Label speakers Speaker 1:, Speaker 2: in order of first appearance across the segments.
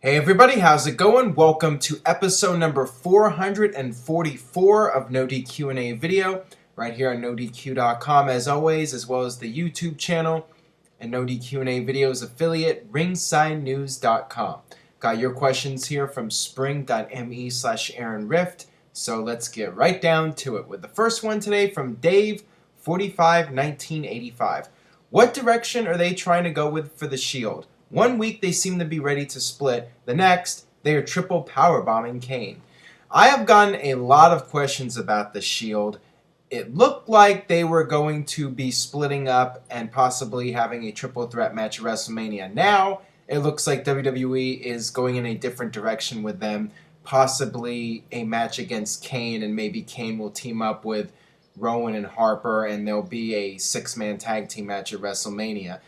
Speaker 1: Hey everybody, how's it going? Welcome to episode number 444 of NoDQ&A video, right here on NoDQ.com as always, as well as the YouTube channel and NoDQ&A videos affiliate, ringsidenews.com. Got your questions here from spring.me/Aaron Rift, so let's get right down to it with the first one today from Dave, 451985. What direction are they trying to go with for the Shield? 1 week they seem to be ready to split. The next, they are triple powerbombing Kane. I have gotten a lot of questions about the Shield. It looked like they were going to be splitting up and possibly having a triple threat match at WrestleMania. Now, it looks like WWE is going in a different direction with them. Possibly a match against Kane, and maybe Kane will team up with Rowan and Harper, and there'll be a six-man tag team match at WrestleMania.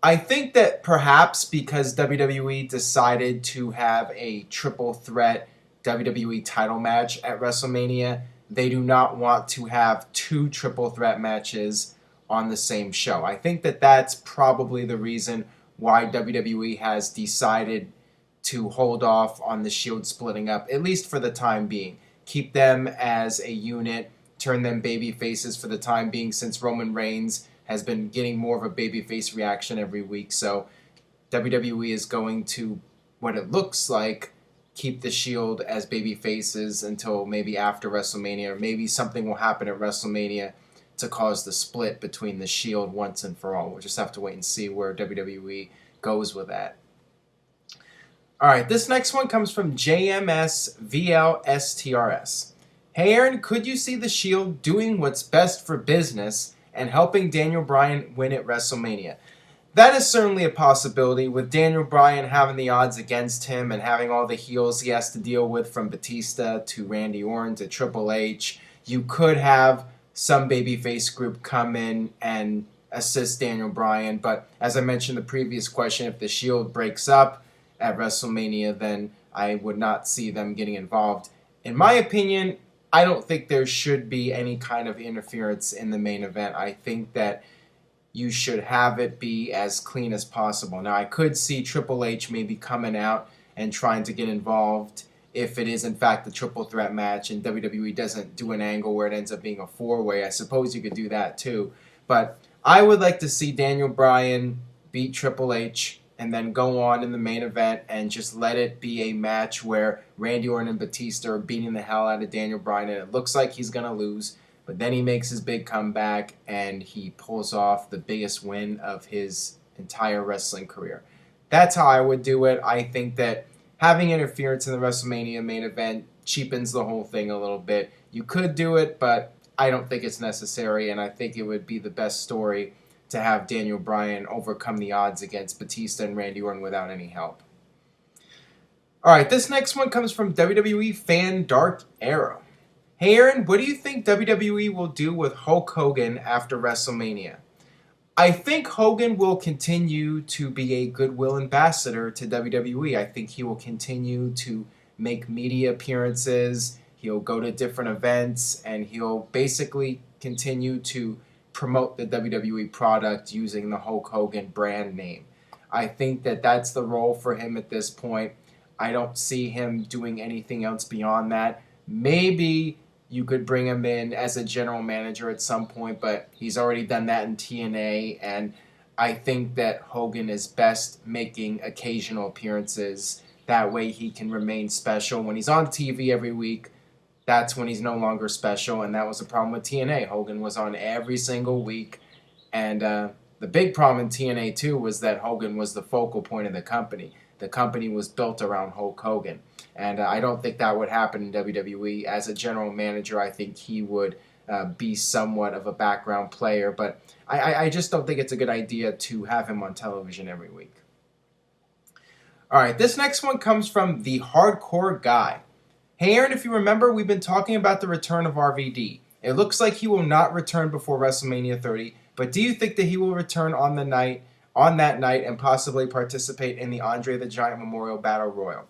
Speaker 1: I think that perhaps because WWE decided to have a triple threat WWE title match at WrestleMania, they do not want to have two triple threat matches on the same show. I think that that's probably the reason why WWE has decided to hold off on the Shield splitting up, at least for the time being. Keep them as a unit, turn them baby faces for the time being, since Roman Reigns has been getting more of a babyface reaction every week. So WWE is going to, what it looks like, keep the Shield as baby faces until maybe after WrestleMania, or maybe something will happen at WrestleMania to cause the split between the Shield once and for all. We'll just have to wait and see where WWE goes with that. All right, this next one comes from JMSVLSTRS. Hey Aaron, could you see the Shield doing what's best for business and helping Daniel Bryan win at WrestleMania? That is certainly a possibility, with Daniel Bryan having the odds against him and having all the heels he has to deal with, from Batista to Randy Orton to Triple H. You could have some babyface group come in and assist Daniel Bryan, but as I mentioned in the previous question, if the Shield breaks up at WrestleMania, then I would not see them getting involved. In my opinion, I don't think there should be any kind of interference in the main event. I think that you should have it be as clean as possible. Now, I could see Triple H maybe coming out and trying to get involved if it is in fact a triple threat match and WWE doesn't do an angle where it ends up being a four-way. I suppose you could do that too. But I would like to see Daniel Bryan beat Triple H and then go on in the main event and just let it be a match where Randy Orton and Batista are beating the hell out of Daniel Bryan, and it looks like he's going to lose, but then he makes his big comeback and he pulls off the biggest win of his entire wrestling career. That's how I would do it. I think that having interference in the WrestleMania main event cheapens the whole thing a little bit. You could do it, but I don't think it's necessary, and I think it would be the best story to have Daniel Bryan overcome the odds against Batista and Randy Orton without any help. All right, this next one comes from WWE fan Dark Arrow. Hey Aaron, what do you think WWE will do with Hulk Hogan after WrestleMania? I think Hogan will continue to be a goodwill ambassador to WWE. I think he will continue to make media appearances. He'll go to different events, and he'll basically continue to promote the WWE product using the Hulk Hogan brand name. I think that that's the role for him at this point. I don't see him doing anything else beyond that. Maybe you could bring him in as a general manager at some point, but he's already done that in TNA, and I think that Hogan is best making occasional appearances. That way he can remain special. When he's on TV every week, that's when he's no longer special, and that was the problem with TNA. Hogan was on every single week, and the big problem in TNA too was that Hogan was the focal point of the company. The company was built around Hulk Hogan, and I don't think that would happen in WWE. As a general manager, I think he would be somewhat of a background player, but I just don't think it's a good idea to have him on television every week. All right, this next one comes from the Hardcore Guy. Hey Aaron, if you remember, we've been talking about the return of RVD. It looks like he will not return before WrestleMania 30, but do you think that he will return on that night and possibly participate in the Andre the Giant Memorial Battle Royal?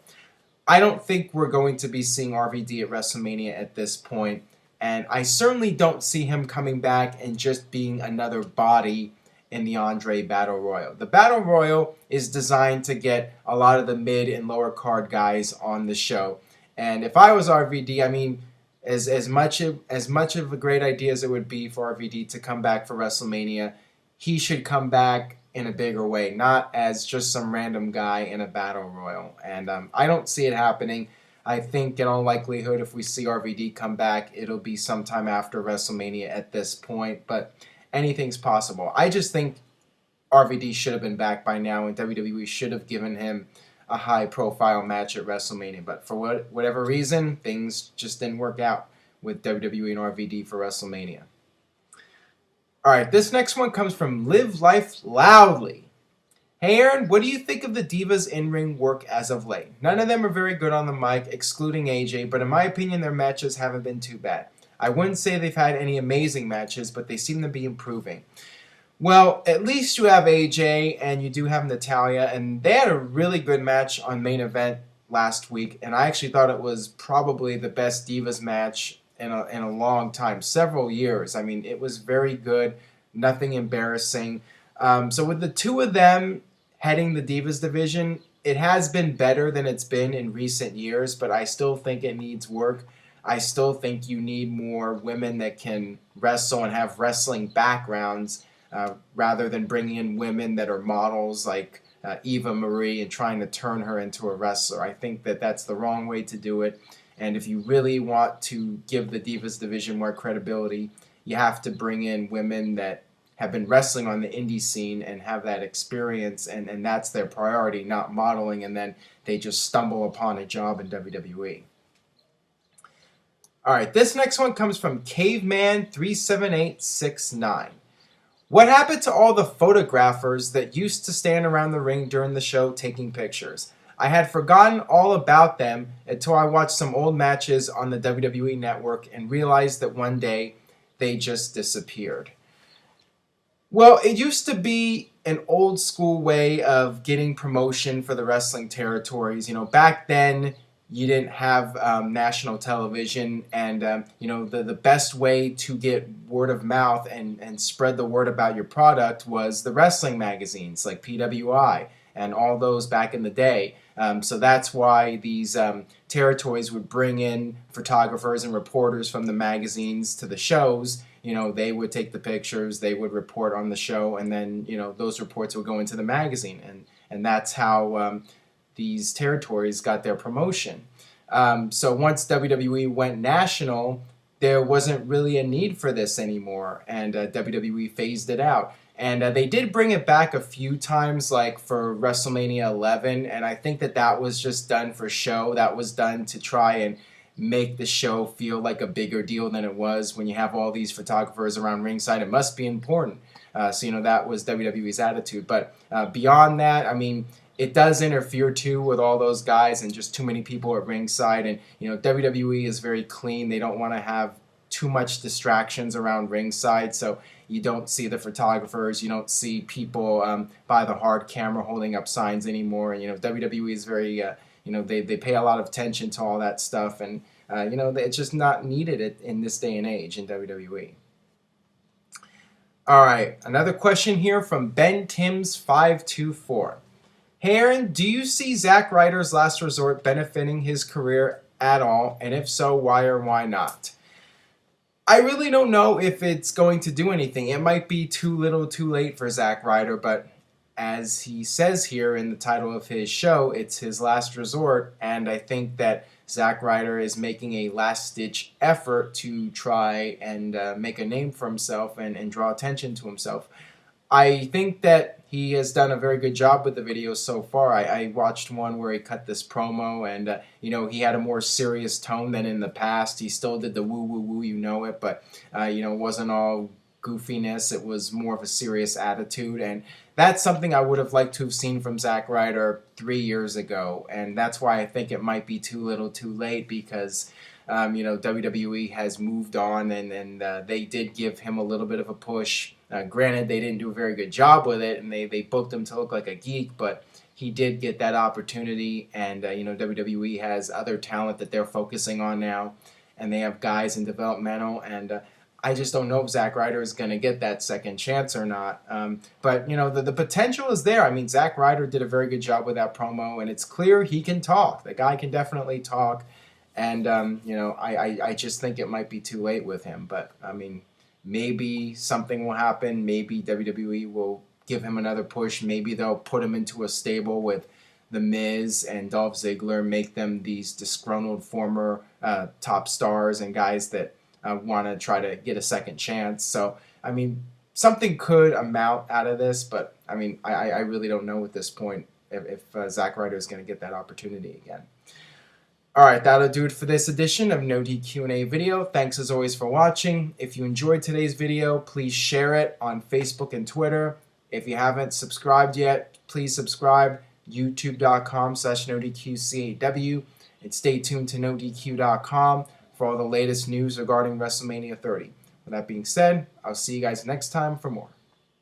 Speaker 1: I don't think we're going to be seeing RVD at WrestleMania at this point, and I certainly don't see him coming back and just being another body in the Andre Battle Royal. The Battle Royal is designed to get a lot of the mid and lower card guys on the show. And if I was RVD, I mean, as much of a great idea as it would be for RVD to come back for WrestleMania, he should come back in a bigger way, not as just some random guy in a battle royal. And I don't see it happening. I think in all likelihood, if we see RVD come back, it'll be sometime after WrestleMania at this point. But anything's possible. I just think RVD should have been back by now, and WWE should have given him a high-profile match at WrestleMania. But for whatever reason, things just didn't work out with WWE and RVD for WrestleMania. All right, this next one comes from Live Life Loudly. Hey Aaron, what do you think of the Divas in-ring work as of late? None of them are very good on the mic, excluding AJ, but in my opinion, their matches haven't been too bad. I wouldn't say they've had any amazing matches, but they seem to be improving. Well, at least you have AJ and you do have Natalya, and they had a really good match on Main Event last week, and I actually thought it was probably the best Divas match in a long time, several years. I mean, it was very good, nothing embarrassing. So with the two of them heading the Divas division, it has been better than it's been in recent years, but I still think it needs work. I still think you need more women that can wrestle and have wrestling backgrounds rather than bringing in women that are models like Eva Marie and trying to turn her into a wrestler. I think that that's the wrong way to do it. And if you really want to give the Divas division more credibility, you have to bring in women that have been wrestling on the indie scene and have that experience, and that's their priority, not modeling, and then they just stumble upon a job in WWE. All right, this next one comes from Caveman37869. What happened to all the photographers that used to stand around the ring during the show taking pictures? I had forgotten all about them until I watched some old matches on the WWE Network and realized that one day they just disappeared. Well, it used to be an old school way of getting promotion for the wrestling territories. You know, back then you didn't have national television, and the best way to get word of mouth and spread the word about your product was the wrestling magazines like PWI and all those back in the day. So that's why these territories would bring in photographers and reporters from the magazines to the shows. You know, they would take the pictures, they would report on the show, and then, those reports would go into the magazine. And that's how these territories got their promotion. So once WWE went national, there wasn't really a need for this anymore, and WWE phased it out. And they did bring it back a few times, like for WrestleMania 11, and I think that was just done for show. That was done to try and make the show feel like a bigger deal than it was. When you have all these photographers around ringside, it must be important. So that was WWE's attitude. But beyond that, I mean, it does interfere too with all those guys and just too many people at ringside. And WWE is very clean. They don't want to have too much distractions around ringside, so you don't see the photographers, you don't see people by the hard camera holding up signs anymore. And WWE is very they pay a lot of attention to all that stuff, and it's just not needed in this day and age in WWE. All right, another question here from Ben Timms 524. Hey Aaron, do you see Zack Ryder's Last Resort benefiting his career at all, and if so, why or why not? I really don't know if it's going to do anything. It might be too little too late for Zack Ryder, but as he says here in the title of his show, it's his last resort, and I think that Zack Ryder is making a last-ditch effort to try and make a name for himself and draw attention to himself. I think that he has done a very good job with the videos so far. I watched one where he cut this promo, and he had a more serious tone than in the past. He still did the woo woo woo, but it wasn't all goofiness. It was more of a serious attitude, and that's something I would have liked to have seen from Zack Ryder 3 years ago, and that's why I think it might be too little too late, because WWE has moved on, and they did give him a little bit of a push. Granted, they didn't do a very good job with it, and they booked him to look like a geek, but he did get that opportunity, and WWE has other talent that they're focusing on now, and they have guys in developmental, and I just don't know if Zack Ryder is going to get that second chance or not. But, you know, the potential is there. I mean, Zack Ryder did a very good job with that promo, and it's clear he can talk. The guy can definitely talk. And, you know, I just think it might be too late with him. But, I mean, maybe something will happen. Maybe WWE will give him another push. Maybe they'll put him into a stable with The Miz and Dolph Ziggler, make them these disgruntled former top stars and guys that want to try to get a second chance. So, I mean, something could amount out of this, but, I mean, I really don't know at this point if Zack Ryder is going to get that opportunity again. All right, that'll do it for this edition of No DQ&A video. Thanks as always for watching. If you enjoyed today's video, please share it on Facebook and Twitter. If you haven't subscribed yet, please subscribe. YouTube.com/NoDQCAW. And stay tuned to NoDQ.com for all the latest news regarding WrestleMania 30. With that being said, I'll see you guys next time for more.